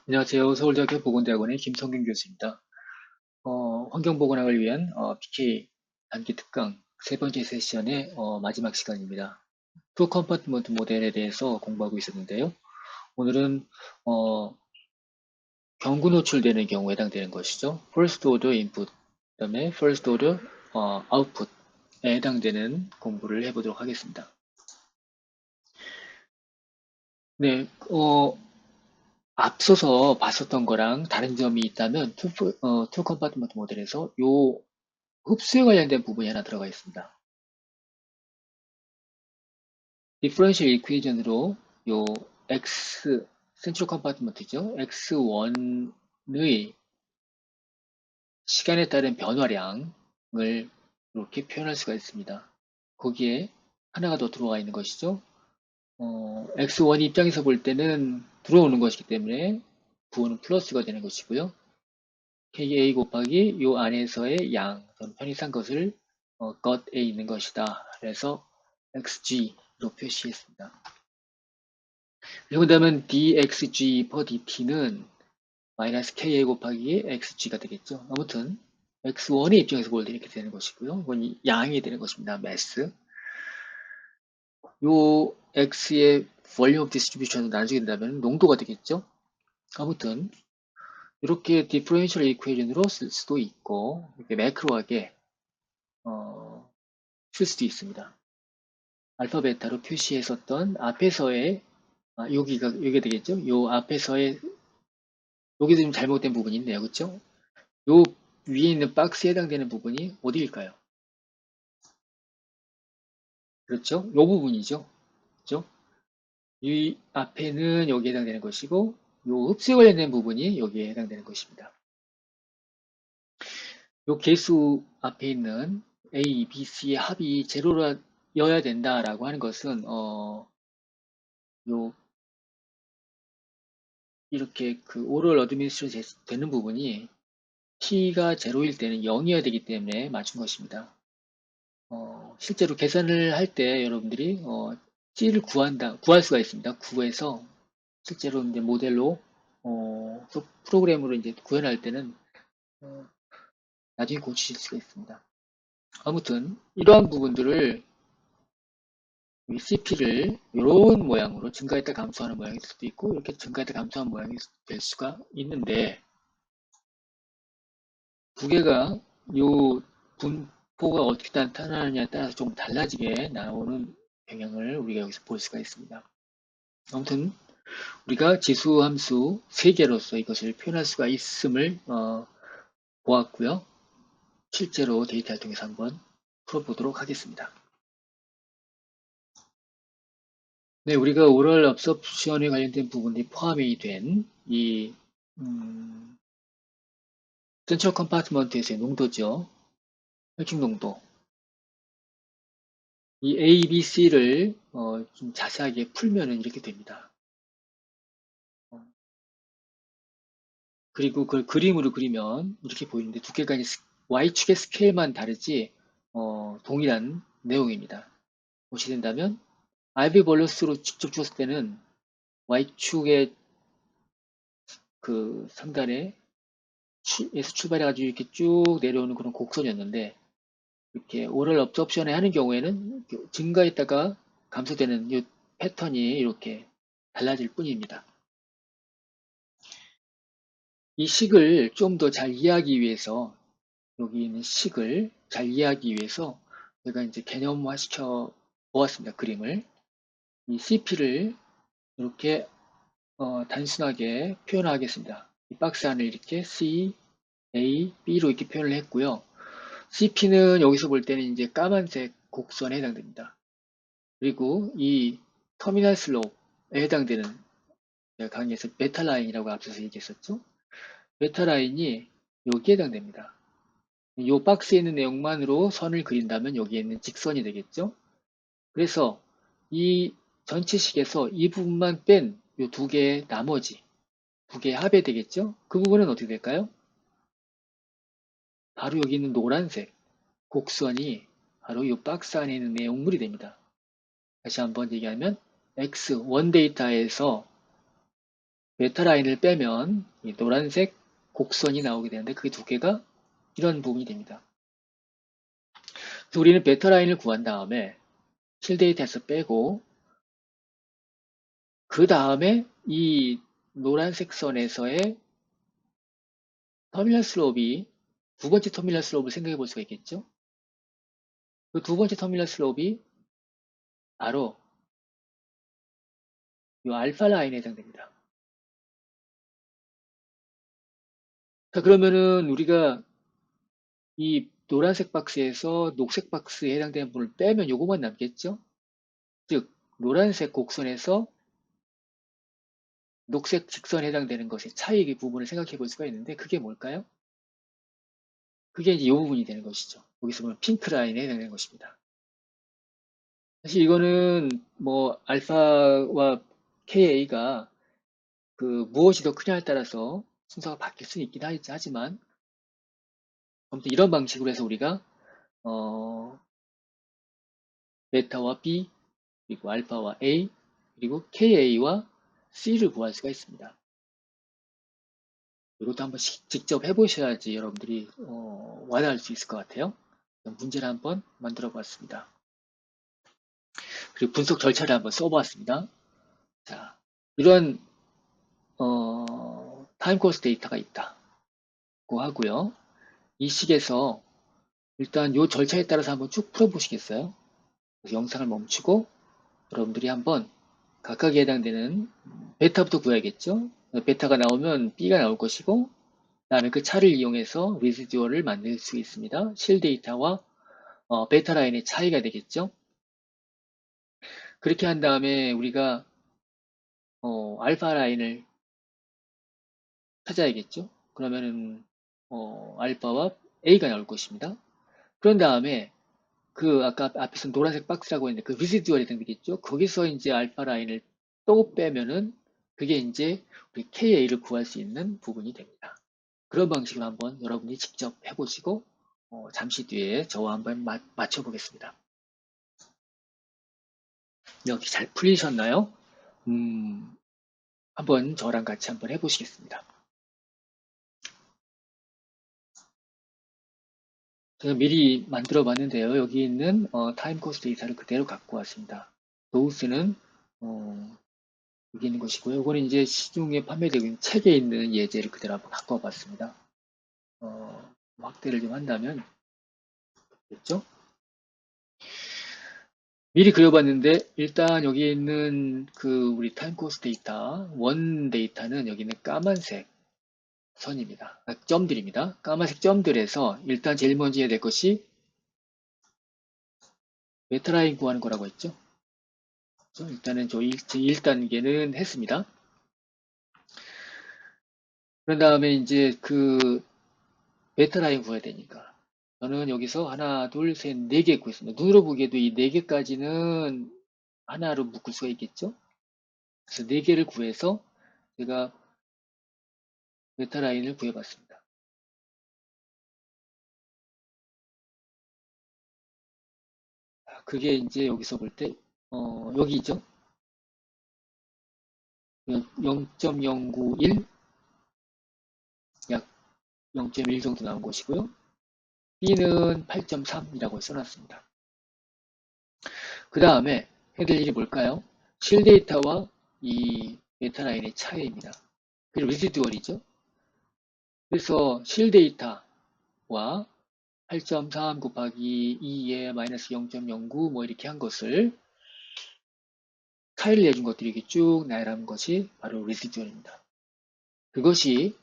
안녕하세요. 서울대학교 보건대학원의 김성균 교수입니다. 환경보건학을 위한 PK 단기 특강 세 번째 세션의 마지막 시간입니다. 투 컴파트먼트 모델에 대해서 공부하고 있었는데요. 오늘은 경구 노출되는 경우에 해당되는 것이죠. First order input, 그다음에 First order output에 해당되는 공부를 해보도록 하겠습니다. 네, 앞서서 봤었던 거랑 다른 점이 있다면 투 컴파트먼트 모델에서 요 흡수에 관련된 부분이 하나 들어가 있습니다. 디퍼런셜 이퀘이션으로 요 x 센트럴 컴파트먼트죠. x1의 시간에 따른 변화량을 이렇게 표현할 수가 있습니다. 거기에 하나가 더 들어가 있는 것이죠. x1 입장에서 볼 때는 들어오는 것이기 때문에 부호는 플러스가 되는 것이고요. KA 곱하기 요 안에서의 양, 편의상 것을 것에 있는 것이다. 그래서 XG로 표시했습니다. 그리고 그다음은 dxg per dt는 마이너스 KA 곱하기 XG가 되겠죠. 아무튼 X1의 입장에서 볼 때 이렇게 되는 것이고요. 이건 양이 되는 것입니다. 매스. 요 X의 volume of distribution을 나중에 된다면 농도가 되겠죠. 아무튼 이렇게 디퍼런셜 이퀘이션으로 쓸 수도 있고 이렇게 매크로하게 쓸 수도 있습니다. 알파 베타로 표시했었던 앞에서의 여기가 되겠죠. 요 앞에서의 여기도 좀 잘못된 부분이 있네요. 그렇죠? 요 위에 있는 박스에 해당되는 부분이 어디일까요? 그렇죠? 요 부분이죠. 그렇죠? 이 앞에는 여기에 해당되는 것이고 요 흡수에 관련된 부분이 여기에 해당되는 것입니다. 요 개수 앞에 있는 A, B, C의 합이 제로여야 된다라고 하는 것은 요 이렇게 그 오럴 어드미니스트레이션 되는 부분이 t가 제로일 때는 0이어야 되기 때문에 맞춘 것입니다. 실제로 계산을 할 때 여러분들이 c를 구할 수가 있습니다. 구해서 실제로 이제 모델로 프로그램으로 이제 구현할 때는 어, 나중에 고치실 수가 있습니다. 아무튼 이러한 부분들을 CP를 이런 모양으로 증가했다 감소하는 모양일 수도 있고 이렇게 증가했다 감소하는 모양이 될 수가 있는데 두 개가 요 분포가 어떻게 나타나느냐에 따라서 좀 달라지게 나오는 경향을 우리가 여기서 볼 수가 있습니다. 아무튼 우리가 지수함수 3개로서 이것을 표현할 수가 있음을 보았고요. 실제로 데이터를 통해서 한번 풀어보도록 하겠습니다. 네, 우리가 오럴 업섭션에 관련된 부분이 포함이 된 이 센트럴 컴파트먼트에서의 농도죠. 혈중 농도. 이 A, B, C를 좀 자세하게 풀면은 이렇게 됩니다. 그리고 그걸 그림으로 그리면 이렇게 보이는데 두께가 Y축의 스케일만 다르지 동일한 내용입니다. 보시 된다면 알비 볼러스로 직접 주었을 때는 Y축의 그 상단에 에서 출발해가지고 이렇게 쭉 내려오는 그런 곡선이었는데 이렇게 오럴 업접션에 하는 경우에는 증가했다가 감소되는 이 패턴이 이렇게 달라질 뿐입니다. 이 식을 좀 더 잘 이해하기 위해서 여기 있는 식을 잘 이해하기 위해서 제가 이제 개념화 시켜 보았습니다. 그림을. 이 CP를 이렇게 단순하게 표현하겠습니다. 이 박스 안을 이렇게 C, A, B로 이렇게 표현을 했고요. CP는 여기서 볼 때는 이제 까만색 곡선에 해당됩니다. 그리고 이 터미널 슬롭에 해당되는 제가 강의에서 베타 라인이라고 앞서서 얘기했었죠. 베타 라인이 여기에 해당됩니다. 이 박스에 있는 내용만으로 선을 그린다면 여기에 있는 직선이 되겠죠. 그래서 이 전체식에서 이 부분만 뺀 이 두 개의 나머지 두 개의 합이 되겠죠. 그 부분은 어떻게 될까요? 바로 여기 있는 노란색 곡선이 바로 이 박스 안에 있는 내용물이 됩니다. 다시 한번 얘기하면 X1 데이터에서 베타 라인을 빼면 이 노란색 곡선이 나오게 되는데 그 두 개가 이런 부분이 됩니다. 그래서 우리는 베타 라인을 구한 다음에 실데이터에서 빼고 그 다음에 이 노란색 선에서의 터미널 슬롭이 두 번째 터미널 슬롭을 생각해 볼 수가 있겠죠. 그 두 번째 터미널 슬롭이 바로 이 알파 라인에 해당됩니다. 자, 그러면은 우리가 이 노란색 박스에서 녹색 박스에 해당되는 부분을 빼면 요거만 남겠죠? 즉, 노란색 곡선에서 녹색 직선에 해당되는 것의 차이의 부분을 생각해 볼 수가 있는데 그게 뭘까요? 그게 이제 이 부분이 되는 것이죠. 여기서 보면 핑크 라인에 해당되는 것입니다. 사실 이거는 뭐 알파와 KA가 그 무엇이 더 크냐에 따라서 순서가 바뀔 수는 있긴 하지만 아무튼 이런 방식으로 해서 우리가 베타와 B 그리고 알파와 A 그리고 KA와 C를 구할 수가 있습니다. 이것도 한번 직접 해보셔야지 여러분들이 와닿을 수 있을 것 같아요. 문제를 한번 만들어 보았습니다. 그리고 분석 절차를 한번 써보았습니다. 자, 이런 타임 코스 데이터가 있다고 하고요. 이 식에서 일단 이 절차에 따라서 한번 쭉 풀어보시겠어요? 영상을 멈추고 여러분들이 한번 각각에 해당되는 베타부터 구해야겠죠? 베타가 나오면 B가 나올 것이고 그 다음에 그 차를 이용해서 리지듀얼을 만들 수 있습니다. 실 데이터와 베타 라인의 차이가 되겠죠? 그렇게 한 다음에 우리가 알파 라인을 찾아야겠죠? 그러면은 알파와 A가 나올 것입니다. 그런 다음에 그 아까 앞에서 노란색 박스라고 했는데 그 리지듀얼이 되겠죠? 거기서 이제 알파 라인을 또 빼면은 그게 이제 우리 KA를 구할 수 있는 부분이 됩니다. 그런 방식으로 한번 여러분이 직접 해보시고 잠시 뒤에 저와 한번 맞춰보겠습니다. 여기 잘 풀리셨나요? 한번 저랑 같이 한번 해보시겠습니다. 제가 미리 만들어 봤는데요. 여기 있는 타임 코스 데이터를 그대로 갖고 왔습니다. 노우스는 여기 있는 것이고요. 이거는 이제 시중에 판매되고 있는 책에 있는 예제를 그대로 한번 갖고 와봤습니다. 확대를 좀 한다면 됐죠? 미리 그려봤는데 일단 여기 있는 그 우리 타임 코스 데이터 원 데이터는 여기 있는 까만색 선입니다. 점들입니다. 까만색 점들에서 일단 제일 먼저 해야 될 것이 메타라인 구하는 거라고 했죠. 일단은 저 1단계는 했습니다. 그런 다음에 이제 그 메타라인 구해야 되니까 저는 여기서 하나, 둘, 셋, 네 개 구했습니다. 눈으로 보기에도 이 네 개까지는 하나로 묶을 수가 있겠죠. 그래서 네 개를 구해서 제가 메타라인을 구해봤습니다. 그게 이제 여기서 볼 때, 여기 있죠? 0.091, 약 0.1 정도 나온 것이고요. B는 8.3이라고 써놨습니다. 그 다음에 해야 될 일이 뭘까요? 실 데이터와 이 메타라인의 차이입니다. 그리고 리지듀얼이죠. 그래서 실 데이터와 8.3 곱하기 2에 마이너스 0.09 뭐 이렇게 한 것을 차이를 내준 것들이 이렇게 쭉 나열한 것이 바로 리지듀얼입니다. 그것이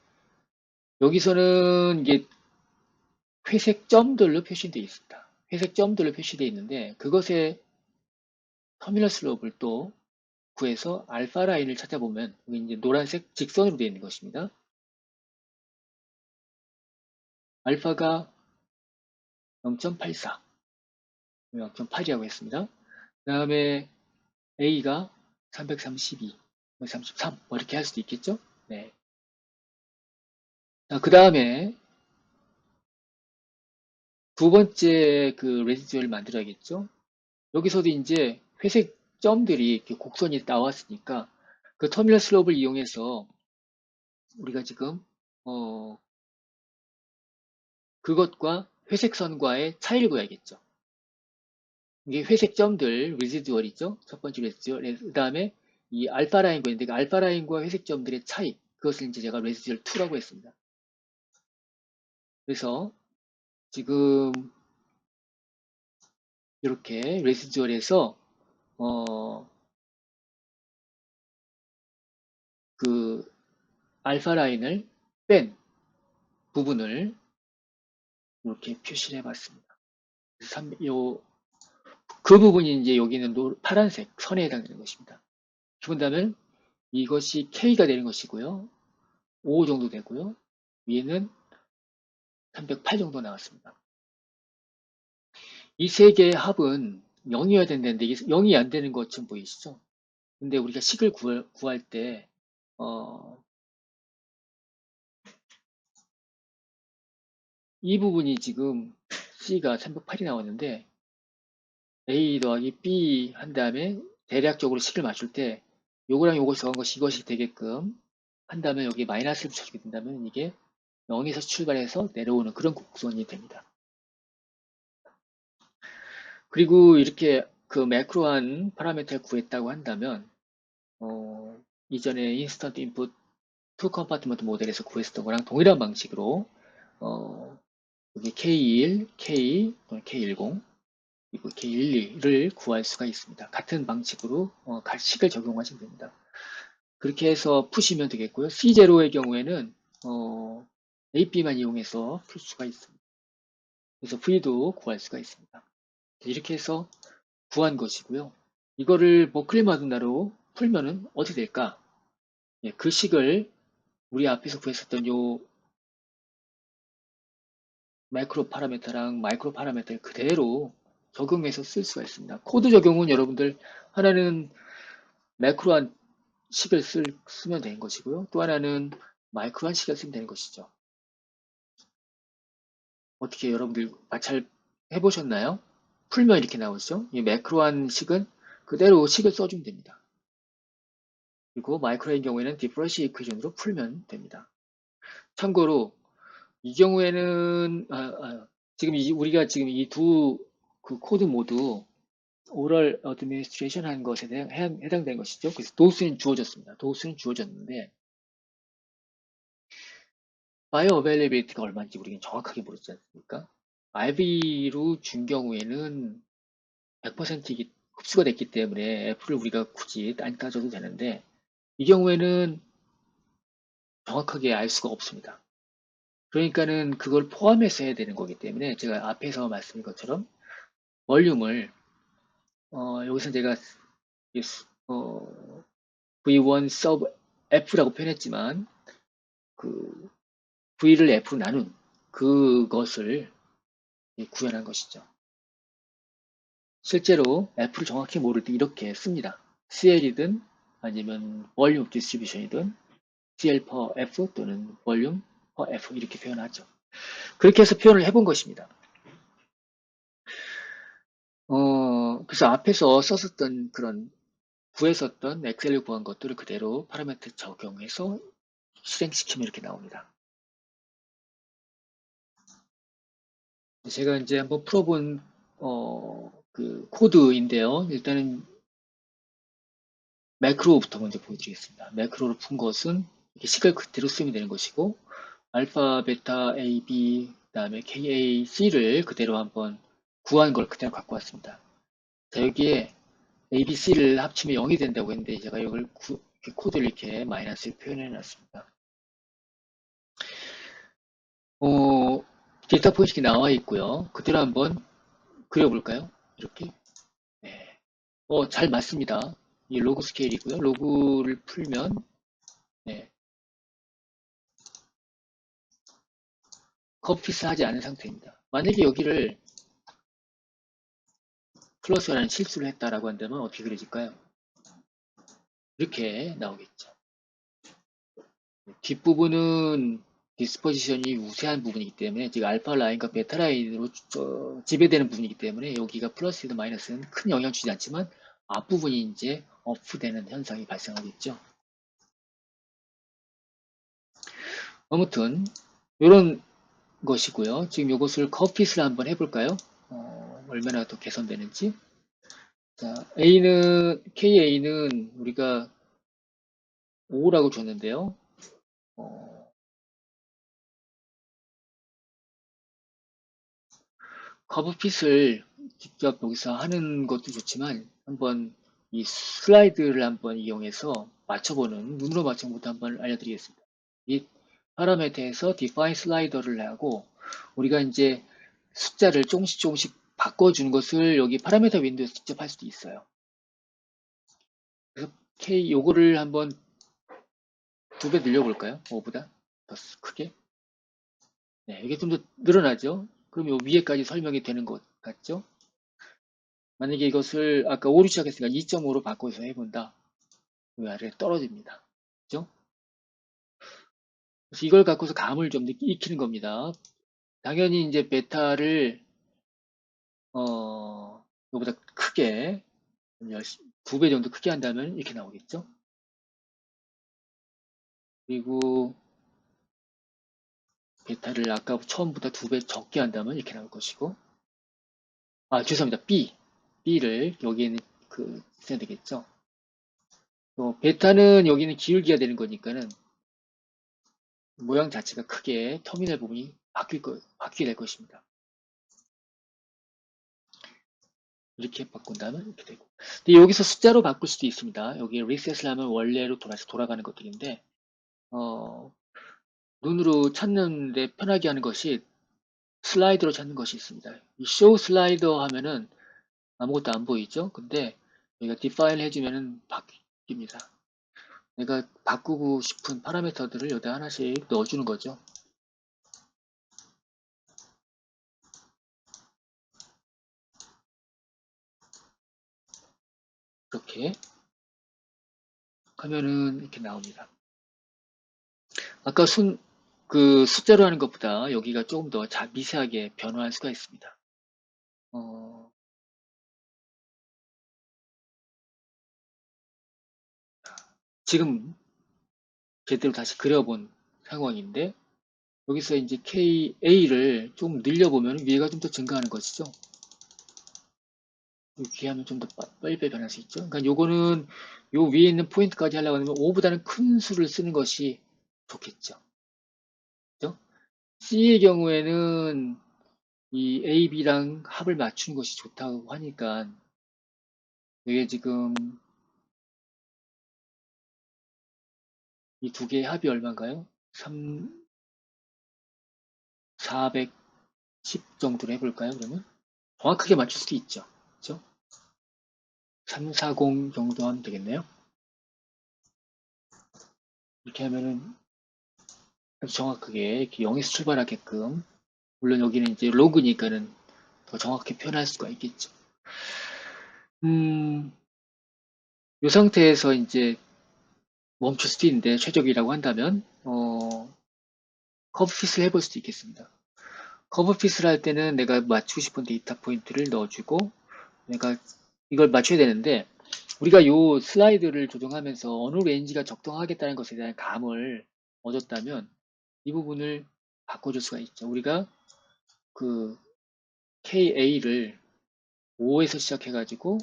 여기서는 이게 회색 점들로 표시되어 있습니다. 회색 점들로 표시되어 있는데 그것의 터미널 슬롭을 또 구해서 알파 라인을 찾아보면 여기 이제 노란색 직선으로 되어 있는 것입니다. 알파가 0.84, 0.8이라고 했습니다. 그 다음에 A가 332, 33, 뭐 이렇게 할 수도 있겠죠? 네. 그 다음에 두 번째 그 레지듀얼을 만들어야겠죠? 여기서도 이제 회색 점들이 이렇게 곡선이 나왔으니까 그 터미널 슬롭을 이용해서 우리가 지금 그것과 회색 선과의 차이를 구해야겠죠. 이게 회색 점들 레지듀얼이죠. 첫 번째 레지듀얼. 그 다음에 이 알파 라인과 있는데 그 알파 라인과 회색 점들의 차이, 그것을 이제 제가 레지듀얼 2라고 했습니다. 그래서 지금 이렇게 레지듀얼에서 그 알파 라인을 뺀 부분을 이렇게 표시를 해봤습니다. 그 부분이 이제 여기는 파란색 선에 해당되는 것입니다. 그런다면 이것이 K가 되는 것이고요. 5 정도 되고요. 위에는 308 정도 나왔습니다. 이 세 개의 합은 0이어야 된다는데 이게 0이 안 되는 것 좀 보이시죠? 근데 우리가 식을 구할 때 이 부분이 지금 C가 308이 나왔는데 A 더하기 B 한 다음에 대략적으로 식을 맞출 때 요거랑 요거 더한 것이 이것이 되게끔 한 다음에 여기 마이너스를 붙여주게 된다면 이게 0에서 출발해서 내려오는 그런 곡선이 됩니다. 그리고 이렇게 그 매크로한 파라미터를 구했다고 한다면 이전에 인스턴트 인풋 투 컴파트먼트 모델에서 구했었던 거랑 동일한 방식으로 여기 K1, K 또는 K10 그리고 K12를 구할 수가 있습니다. 같은 방식으로 식을 적용하시면 됩니다. 그렇게 해서 푸시면 되겠고요. C0의 경우에는 AP만 이용해서 풀 수가 있습니다. 그래서 V도 구할 수가 있습니다. 이렇게 해서 구한 것이고요. 이거를 클레마도나로 풀면은 어떻게 될까? 예, 그 식을 우리 앞에서 구했었던 요 마이크로 파라미터랑 마이크로 파라미터를 그대로 적용해서 쓸 수가 있습니다. 코드 적용은 여러분들 하나는 매크로한 식을 쓰면 되는 것이고요. 또 하나는 마이크로한 식을 쓰면 되는 것이죠. 어떻게 여러분들 잘 해보셨나요? 풀면 이렇게 나오죠. 이 매크로한 식은 그대로 식을 써주면 됩니다. 그리고 마이크로의 경우에는 디퍼런시 이퀘이션으로 풀면 됩니다. 참고로 이 경우에는 지금 우리가 지금 이 두 그 코드 모두 오럴 어드미니스트레이션 한 것에 해당된 것이죠. 그래서 도수는 주어졌습니다. 도수는 주어졌는데 바이오 어베일리비리티가 얼마인지 우리는 정확하게 모르지 않습니까? IB로 준 경우에는 100% 흡수가 됐기 때문에 F를 우리가 굳이 안 따져도 되는데 이 경우에는 정확하게 알 수가 없습니다. 그러니까는 그걸 포함해서 해야 되는 거기 때문에 제가 앞에서 말씀드린 것처럼 볼륨을 여기서 제가 V1 sub F라고 표현했지만 그 V를 F로 나눈 그것을 구현한 것이죠. 실제로 F를 정확히 모를 때 이렇게 씁니다. CL이든 아니면 볼륨 디스트리뷰션이든 CL per F 또는 볼륨 per F 이렇게 표현하죠. 그렇게 해서 표현을 해본 것입니다. 그래서 앞에서 썼었던 그런 구했었던 엑셀을 구한 것들을 그대로 파라미터 적용해서 실행시키면 이렇게 나옵니다. 제가 이제 한번 풀어본 그 코드인데요. 일단은 매크로부터 먼저 보여드리겠습니다. 매크로를 푼 것은 이렇게 식을 그대로 쓰면 되는 것이고 알파, 베타, A, B, 그 다음에 K, A, C를 그대로 한번 구한 걸 그대로 갖고 왔습니다. 자, 여기에 A, B, C를 합치면 0이 된다고 했는데 제가 이걸 코드를 이렇게 마이너스를 표현해 놨습니다. 데이터 포인트가 나와 있고요. 그대로 한번 그려볼까요? 이렇게. 네. 잘 맞습니다. 이 로그 스케일이고요. 로그를 풀면 네. 커피스 하지 않은 상태입니다. 만약에 여기를 플러스라는 실수를 했다라고 한다면 어떻게 그려질까요? 이렇게 나오겠죠. 뒷부분은 디스포지션이 우세한 부분이기 때문에 지금 알파 라인과 베타 라인으로 지배되는 부분이기 때문에 여기가 플러스든 마이너스는 큰 영향 주지 않지만 앞부분이 이제 업되는 현상이 발생하겠죠. 아무튼 이런 것이고요. 지금 이것을 커핏을 한번 해볼까요? 얼마나 더 개선되는지. 자, KA는 우리가 5라고 줬는데요. 어, 커브핏을 직접 여기서 하는 것도 좋지만 한번 이 슬라이드를 한번 이용해서 맞춰보는 눈으로 맞춰보는 것도 한번 알려드리겠습니다. 이 파라미터에서 define 슬라이더를 하고 우리가 이제 숫자를 조금씩 조금씩 바꿔주는 것을 여기 파라미터 윈도우에서 직접 할 수도 있어요. 그래서 K 요거를 한번 2배 늘려볼까요? 5보다 더 크게. 네, 이게 좀 더 늘어나죠? 그럼 요 위에까지 설명이 되는 것 같죠? 만약에 이것을 아까 5로 시작했으니까 2.5로 바꿔서 해본다. 위 아래 떨어집니다. 그죠? 그래서 이걸 갖고서 감을 좀 익히는 겁니다. 당연히 이제 베타를 이거보다 크게 2배 정도 크게 한다면 이렇게 나오겠죠? 그리고 베타를 아까 처음보다 2배 적게 한다면 이렇게 나올 것이고 죄송합니다. B를 여기에는 써야 되겠죠? 베타는 여기는 기울기가 되는 거니까는 모양 자체가 크게 터미널 부분이 바뀌게 될 것입니다. 이렇게 바꾼다면 이렇게 되고. 근데 여기서 숫자로 바꿀 수도 있습니다. 여기 리셋을 하면 원래로 돌아가는 것들인데, 눈으로 찾는데 편하게 하는 것이 슬라이드로 찾는 것이 있습니다. 이 show 슬라이더 하면은 아무것도 안 보이죠? 근데 여기가 define 해주면은 바뀝니다. 내가 바꾸고 싶은 파라미터들을 여기다 하나씩 넣어주는 거죠. 이렇게 하면은 이렇게 나옵니다. 아까 숫자로 하는 것보다 여기가 조금 더 미세하게 변화할 수가 있습니다. 어, 지금 제대로 다시 그려본 상황인데 여기서 이제 KA를 좀 늘려보면 위에가 좀 더 증가하는 것이죠. 이렇게 하면 좀 더 빨리 변할 수 있죠. 그러니까 요거는 요 위에 있는 포인트까지 하려고 하면 5보다는 큰 수를 쓰는 것이 좋겠죠. 그죠? C의 경우에는 이 A, B랑 합을 맞추는 것이 좋다고 하니까 이게 지금 이 두 개의 합이 얼마인가요? 410 정도로 해볼까요, 그러면? 정확하게 맞출 수도 있죠. 그죠? 340 정도 하면 되겠네요. 이렇게 하면은 아주 정확하게 이렇게 0에서 출발하게끔, 물론 여기는 이제 로그니까는 더 정확히 표현할 수가 있겠죠. 이 상태에서 이제 멈출 수도 있는데, 최적이라고 한다면, 커브핏을 해볼 수도 있겠습니다. 커브핏을 할 때는 내가 맞추고 싶은 데이터 포인트를 넣어주고, 내가 이걸 맞춰야 되는데, 우리가 요 슬라이드를 조정하면서 어느 레인지가 적당하겠다는 것에 대한 감을 얻었다면, 이 부분을 바꿔줄 수가 있죠. 우리가 그 KA를 5에서 시작해가지고,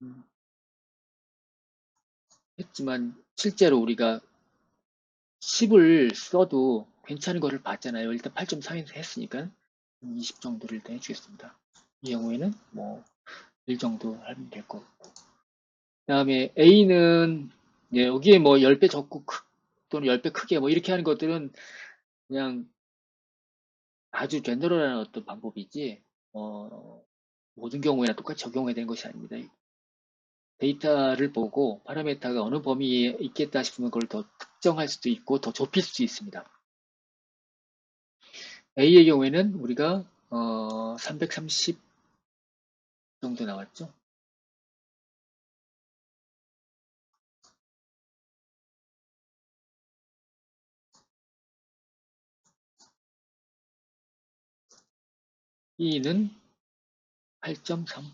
음, 했지만, 실제로 우리가 10을 써도 괜찮은 거를 봤잖아요. 일단 8.3에서 했으니까 20 정도를 일단 해주겠습니다. 이 경우에는 뭐 1 정도 하면 될 거고. 그 다음에 A는 여기에 뭐 10배 적고 또는 10배 크게 뭐 이렇게 하는 것들은 그냥 아주 제너럴한 어떤 방법이지 모든 경우에나 똑같이 적용해야 되는 것이 아닙니다. 데이터를 보고 파라미터가 어느 범위에 있겠다 싶으면 그걸 더 특정할 수도 있고 더 좁힐 수도 있습니다. A의 경우에는 우리가 330 정도 나왔죠. B는 8.3.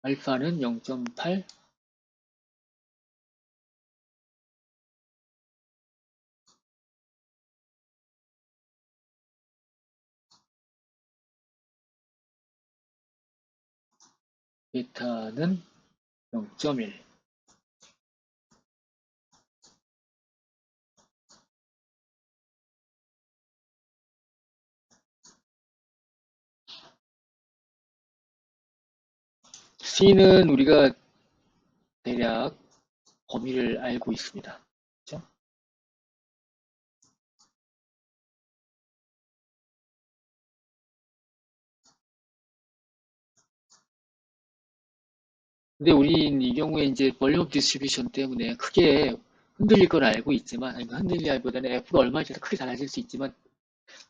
알파는 0.8, 베타는 0.1. C는 우리가 대략 범위를 알고 있습니다. 그렇죠? 근데 우린 이 경우에 이제 볼륨 디스트리뷰션 때문에 크게 흔들릴 걸 알고 있지만, 아니, 흔들리기보다는 F가 얼마에 따라서 크게 달라질 수 있지만,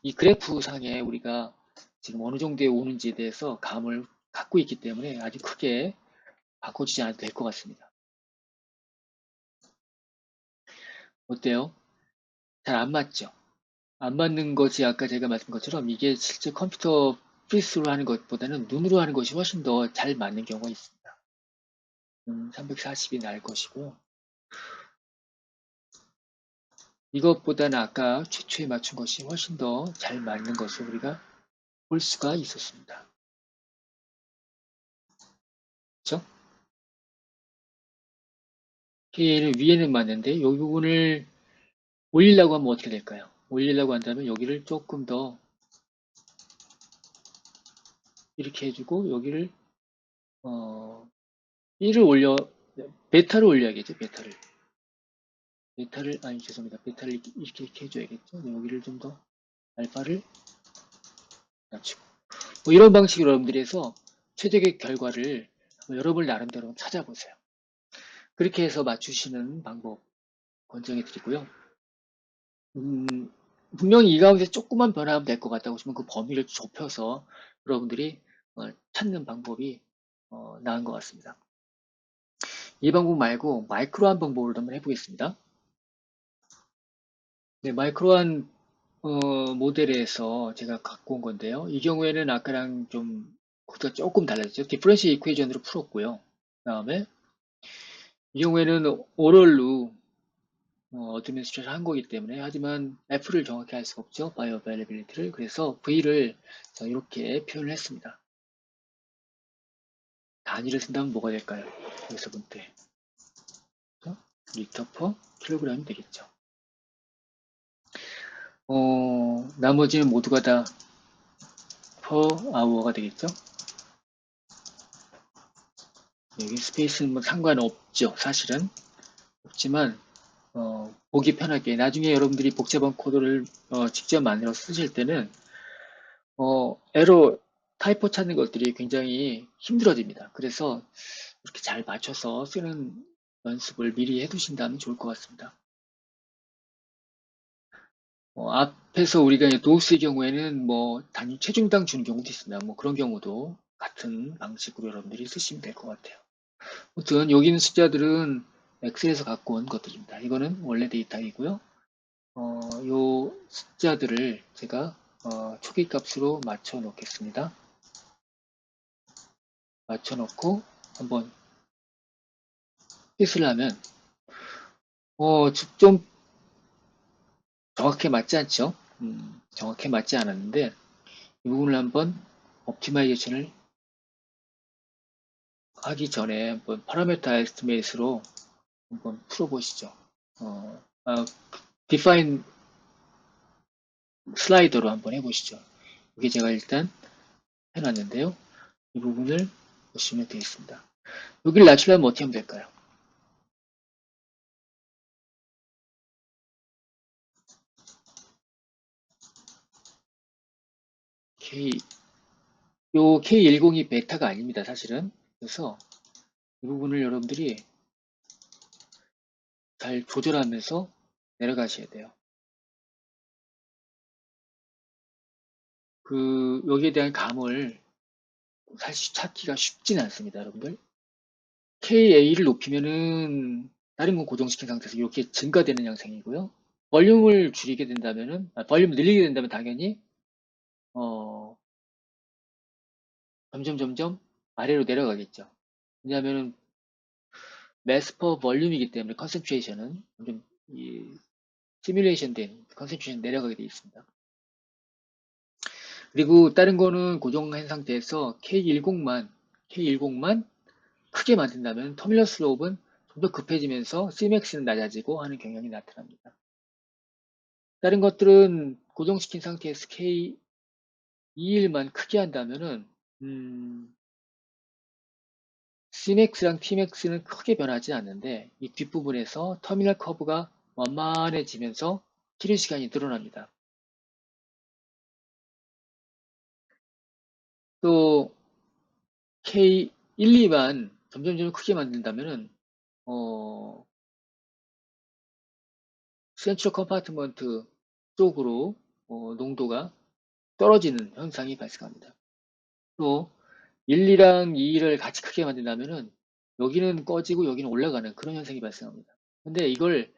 이 그래프 상에 우리가 지금 어느 정도에 오는지에 대해서 감을 갖고 있기 때문에 아주 크게 바꿔주지 않아도 될 것 같습니다. 어때요? 잘 안 맞죠? 안 맞는 것이 아까 제가 말씀드린 것처럼 이게 실제 컴퓨터 프리스로 하는 것보다는 눈으로 하는 것이 훨씬 더 잘 맞는 경우가 있습니다. 340이 나을 것이고요. 이것보다는 아까 최초에 맞춘 것이 훨씬 더 잘 맞는 것을 우리가 볼 수가 있었습니다. 그렇죠? K는 위에는 맞는데 이 부분을 올리려고 하면 어떻게 될까요? 올리려고 한다면 여기를 조금 더 이렇게 해주고 여기를 1을 올려 베타를 올려야겠죠. 베타를 아니 죄송합니다. 베타를 이렇게 해줘야겠죠. 여기를 좀 더 알파를 낮추고 뭐 이런 방식으로 여러분들이 해서 최적의 결과를 여러분 나름대로 찾아보세요. 그렇게 해서 맞추시는 방법 권장해 드리고요. 분명히 이 가운데 조금만 변화하면 될 것 같다고 하시면 그 범위를 좁혀서 여러분들이 찾는 방법이 나은 것 같습니다. 이 방법 말고 마이크로한 방법을 한번 해보겠습니다. 네, 마이크로한 모델에서 제가 갖고 온 건데요. 이 경우에는 아까랑 좀 코드가 조금 달라졌죠. 디퍼런셜 이퀘이션으로 풀었고요. 그 다음에 이 경우에는 오럴로 어드민스트레이션 한 거기 때문에 하지만 F를 정확히 할 수가 없죠. 바이오 어베일리빌리티를. 그래서 V를 이렇게 표현을 했습니다. 단위를 쓴다면 뭐가 될까요? 여기서 문제. 리터 퍼 킬로그램이 되겠죠. 나머지는 모두가 다 퍼 아워가 되겠죠. 여기 스페이스는 뭐 상관없죠. 사실은 없지만 보기 편하게 나중에 여러분들이 복잡한 코드를 직접 만들어 쓰실 때는 에러 타이포 찾는 것들이 굉장히 힘들어집니다. 그래서 이렇게 잘 맞춰서 쓰는 연습을 미리 해두신다면 좋을 것 같습니다. 앞에서 우리가 도우스의 경우에는 뭐 단위 체중당 주는 경우도 있습니다. 뭐 그런 경우도 같은 방식으로 여러분들이 쓰시면 될 것 같아요. 아무튼 여기 있는 숫자들은 엑셀에서 갖고 온 것들입니다. 이거는 원래 데이터이고요. 요 숫자들을 제가 초기 값으로 맞춰 놓겠습니다. 맞춰 놓고 한번 뜻을 하면 좀 정확히 맞지 않죠? 정확히 맞지 않았는데 이 부분을 한번 옵티마이제이션을 하기 전에 한번 파라메타 에스티메이트로 한번 풀어보시죠. define 슬라이더로 한번 해보시죠. 이게 제가 일단 해놨는데요. 이 부분을 보시면 되겠습니다. 여기를 낮추려면 어떻게 하면 될까요? K, 요 K10이 베타가 아닙니다, 사실은. 그래서 이 부분을 여러분들이 잘 조절하면서 내려가셔야 돼요. 여기에 대한 감을 사실 찾기가 쉽진 않습니다, 여러분들. KA를 높이면은 다른 건 고정시킨 상태에서 이렇게 증가되는 양상이고요. 볼륨을 줄이게 된다면은, 볼륨을 늘리게 된다면 당연히, 점점 아래로 내려가겠죠. 왜냐하면 매스 퍼 볼륨이기 때문에 컨센트레이션은 좀 시뮬레이션 된 컨센트레이션 내려가게 되어 있습니다. 그리고 다른 거는 고정한 상태에서 K10만 크게 만든다면 터미널 슬로프는 좀 더 급해지면서 Cmax는 낮아지고 하는 경향이 나타납니다. 다른 것들은 고정시킨 상태에서 K21만 크게 한다면은 Cmax랑 Tmax는 크게 변하지 않는데 이 뒷부분에서 터미널 커브가 완만해지면서 필요 시간이 늘어납니다. 또 K12만 점점 크게 만든다면은 센트럴 컴파트먼트 쪽으로 농도가 떨어지는 현상이 발생합니다. 또 1, 2랑 2를 같이 크게 만든다면은 여기는 꺼지고 여기는 올라가는 그런 현상이 발생합니다. 근데 이걸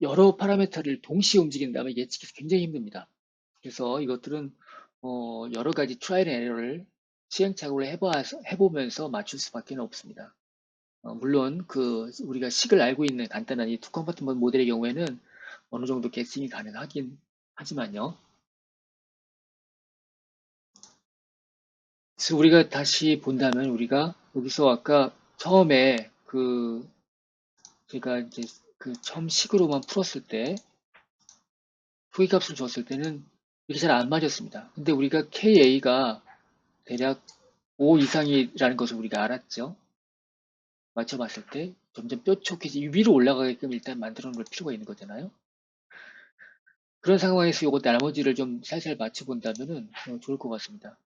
여러 파라미터를 동시에 움직인다면 예측이 굉장히 힘듭니다. 그래서 이것들은 여러 가지 트라이얼 앤 에러를 시행착오를 해보면서 맞출 수밖에 없습니다. 물론 우리가 식을 알고 있는 간단한 이 투 컴파트먼트 모델의 경우에는 어느 정도 게싱이 가능하긴 하지만요. 그래서 우리가 다시 본다면 우리가 여기서 아까 처음에 제가 이제 처음 식으로만 풀었을 때 후기값을 줬을 때는 이게 잘 안 맞았습니다. 근데 우리가 KA가 대략 5 이상이라는 것을 우리가 알았죠. 맞춰봤을 때 점점 뾰족해지 위로 올라가게끔 일단 만들어 놓을 필요가 있는 거잖아요. 그런 상황에서 요거 나머지를 좀 살살 맞춰본다면은 좋을 것 같습니다.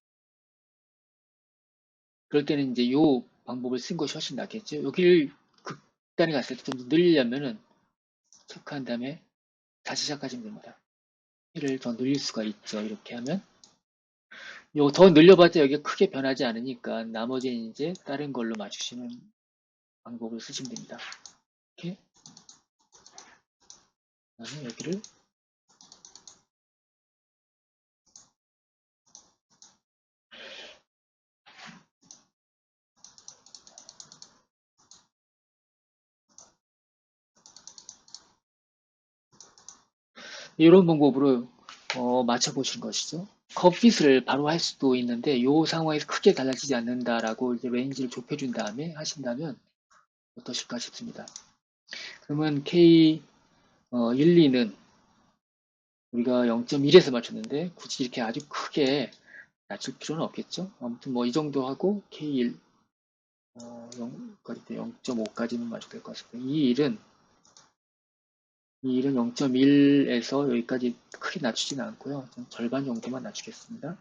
그럴 때는 이제 요 방법을 쓴 것이 훨씬 낫겠죠. 여기를 극단에 갔을 때 좀 늘리려면은 체크한 다음에 다시 시작하시면 됩니다. 를 더 늘릴 수가 있죠. 이렇게 하면 요 더 늘려봤자 여기가 크게 변하지 않으니까 나머지는 이제 다른 걸로 맞추시는 방법을 쓰시면 됩니다. 이렇게 그다음에 여기를 이런 방법으로 맞춰보시는 것이죠. 컷핏을 바로 할 수도 있는데 이 상황에서 크게 달라지지 않는다라고 이제 레인지를 좁혀준 다음에 하신다면 어떠실까 싶습니다. 그러면 K 1, 2는 우리가 0.1에서 맞췄는데 굳이 이렇게 아주 크게 낮출 필요는 없겠죠. 아무튼 뭐 이 정도 하고 K1 0.5까지는 맞춰도 될 것 같습니다. 이 일은 0.1에서 여기까지 크게 낮추지는 않고요. 좀 절반 정도만 낮추겠습니다.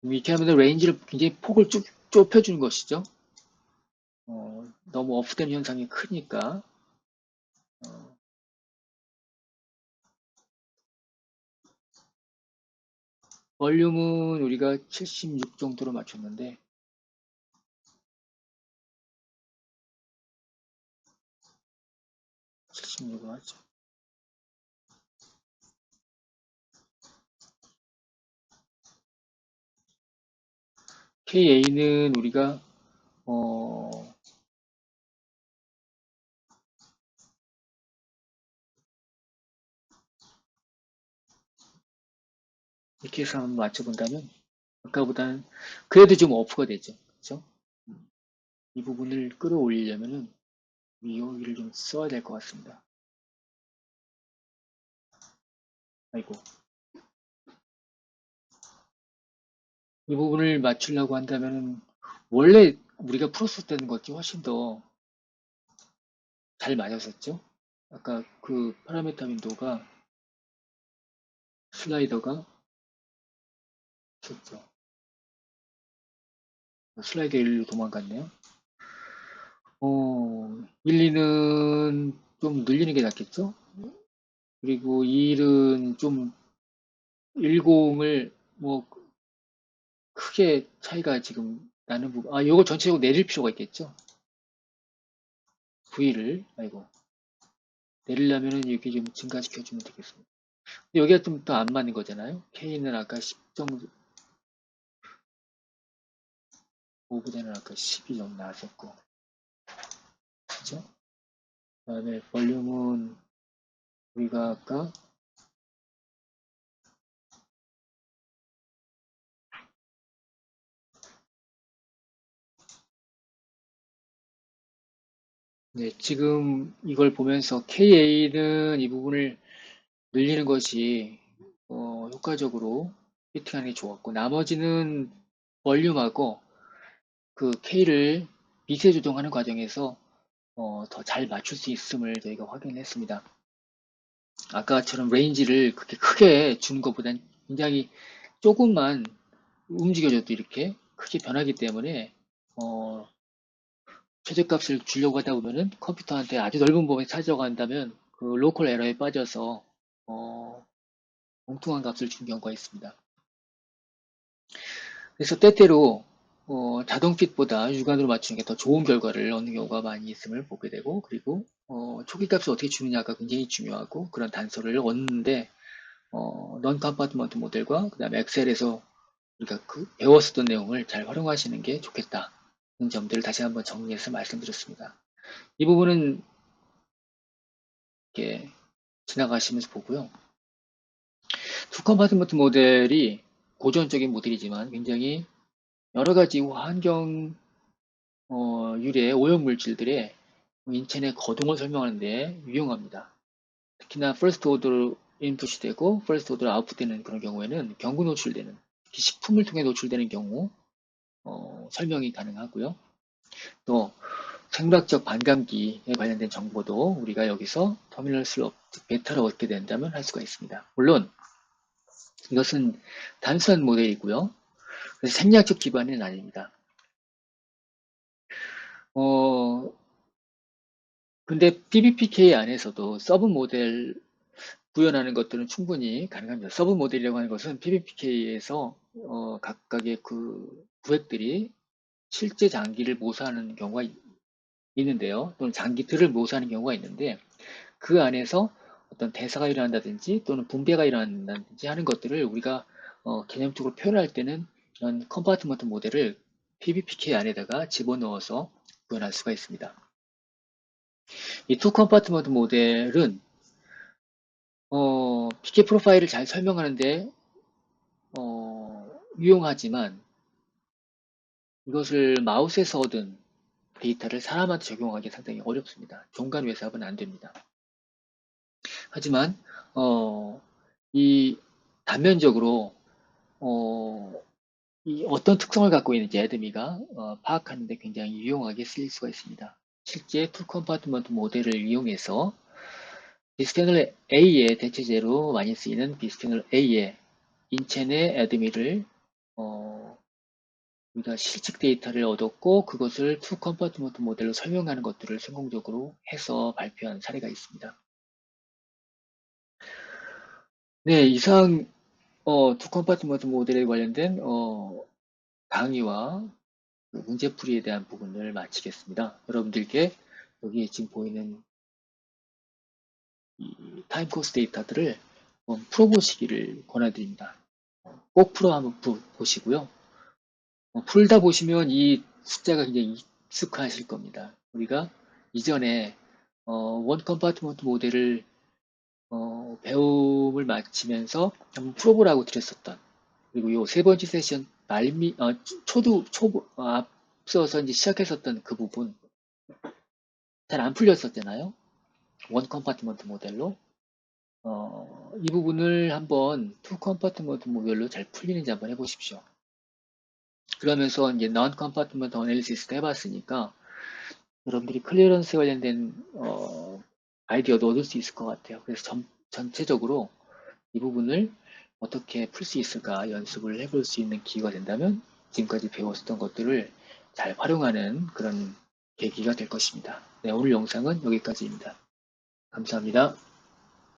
이렇게 하면 레인지를 굉장히 폭을 좁혀주는 것이죠. 너무 오프된 현상이 크니까. 볼륨은 우리가 76 정도로 맞췄는데 76으로 하죠. KA는 우리가 이렇게 해서 한번 맞춰본다면 아까보다는 그래도 좀 오프가 되죠. 그렇죠? 이 부분을 끌어올리려면은 여기를 좀 써야 될 것 같습니다. 아이고. 이 부분을 맞추려고 한다면은 원래 우리가 풀었을 때는 것이 훨씬 더 잘 맞았었죠. 아까 그 파라미터 윈도우가 슬라이더가 있었죠. 슬라이더 1로 도망갔네요. 1, 2는 좀 늘리는 게 낫겠죠? 그리고 2는 좀 10을 뭐 크게 차이가 지금 나는 부분, 요거 전체적으로 내릴 필요가 있겠죠? V를, 아이고, 내리려면은 이렇게 좀 증가시켜주면 되겠습니다. 근데 여기가 좀 더 안 맞는 거잖아요. K는 아까 10.5보다는 아까 12 정도 나왔었고, 그죠? 그 다음에 볼륨은 우리가 아까 네, 지금 이걸 보면서 KA는 이 부분을 늘리는 것이 효과적으로 피팅하는 게 좋았고, 나머지는 볼륨하고 그 K를 미세 조정하는 과정에서 더 잘 맞출 수 있음을 저희가 확인했습니다. 아까처럼 레인지를 그렇게 크게 주는 것보다는 굉장히 조금만 움직여줘도 이렇게 크게 변하기 때문에 어, 최저값을 주려고 하다 보면은 컴퓨터한테 아주 넓은 범위 차지한다면 그 로컬 에러에 빠져서 어, 엉뚱한 값을 주는 경우가 있습니다. 그래서 때때로 자동 핏보다 육안으로 맞추는 게 더 좋은 결과를 얻는 경우가 많이 있음을 보게 되고, 그리고 초기 값을 어떻게 주느냐가 굉장히 중요하고, 그런 단서를 얻는데 non compartment 모델과 그 다음에 엑셀에서 우리가 배웠었던 내용을 잘 활용하시는 게 좋겠다. 이 점들을 다시 한번 정리해서 말씀드렸습니다. 이 부분은 이렇게 지나가시면서 보고요. 투 컴파트먼트 모델이 고전적인 모델이지만 굉장히 여러 가지 환경 유래 오염 물질들의 인체 내 거동을 설명하는 데 유용합니다. 특히나 퍼스트 오더 인풋이 되고 퍼스트 오더 아웃풋 되는 그런 경우에는 경구 노출되는, 특히 식품을 통해 노출되는 경우 설명이 가능하고요. 또 생물학적 반감기에 관련된 정보도 우리가 여기서 터미널 슬롭, 베타를 얻게 된다면 할 수가 있습니다. 물론 이것은 단순한 모델이고요. 그래서 생리학적 기반은 아닙니다. 근데 PBPK 안에서도 서브 모델 구현하는 것들은 충분히 가능합니다. 서브 모델이라고 하는 것은 PBPK에서 각각의 그 구획들이 실제 장기를 모사하는 경우가 있는데요. 또는 장기들을 모사하는 경우가 있는데 그 안에서 어떤 대사가 일어난다든지 또는 분배가 일어난다든지 하는 것들을 우리가 개념적으로 표현할 때는 이런 컴파트먼트 모델을 PBPK 안에다가 집어넣어서 구현할 수가 있습니다. 이 투 컴파트먼트 모델은 PK 프로파일을 잘 설명하는데 유용하지만 이것을 마우스에서 얻은 데이터를 사람한테 적용하기 상당히 어렵습니다. 종간 외삽은 안 됩니다. 하지만 이 단면적으로 이 어떤 특성을 갖고 있는지 애드미가 파악하는 데 굉장히 유용하게 쓰일 수가 있습니다. 실제 투 컴파트먼트 모델을 이용해서 비스페놀 A의 대체제로 많이 쓰이는 비스페놀 A의 인체 내 애드미를 우리가 실측 데이터를 얻었고 그것을 투 컴파트먼트 모델로 설명하는 것들을 성공적으로 해서 발표한 사례가 있습니다. 네, 이상 투 컴파트먼트 모델에 관련된 강의와 문제풀이에 대한 부분을 마치겠습니다. 여러분들께 여기 지금 보이는 이 타임 코스 데이터들을 풀어보시기를 권해드립니다. 꼭 풀어 한번 보시고요. 풀다 보시면 이 숫자가 굉장히 익숙하실 겁니다. 우리가 이전에 원 컴파트먼트 모델을 배움을 마치면서 한번 풀어보라고 드렸었던, 그리고 요 세 번째 세션 앞서서 이제 시작했었던 그 부분 잘 안 풀렸었잖아요. 원 컴파트먼트 모델로. 이 부분을 한번 투 컴파트먼트 모델로 잘 풀리는지 한번 해보십시오. 그러면서 이제 non compartment analysis도 해봤으니까 여러분들이 클리어런스에 관련된 아이디어도 얻을 수 있을 것 같아요. 그래서 전체적으로 이 부분을 어떻게 풀 수 있을까 연습을 해볼 수 있는 기회가 된다면 지금까지 배웠었던 것들을 잘 활용하는 그런 계기가 될 것입니다. 네, 오늘 영상은 여기까지입니다. 감사합니다.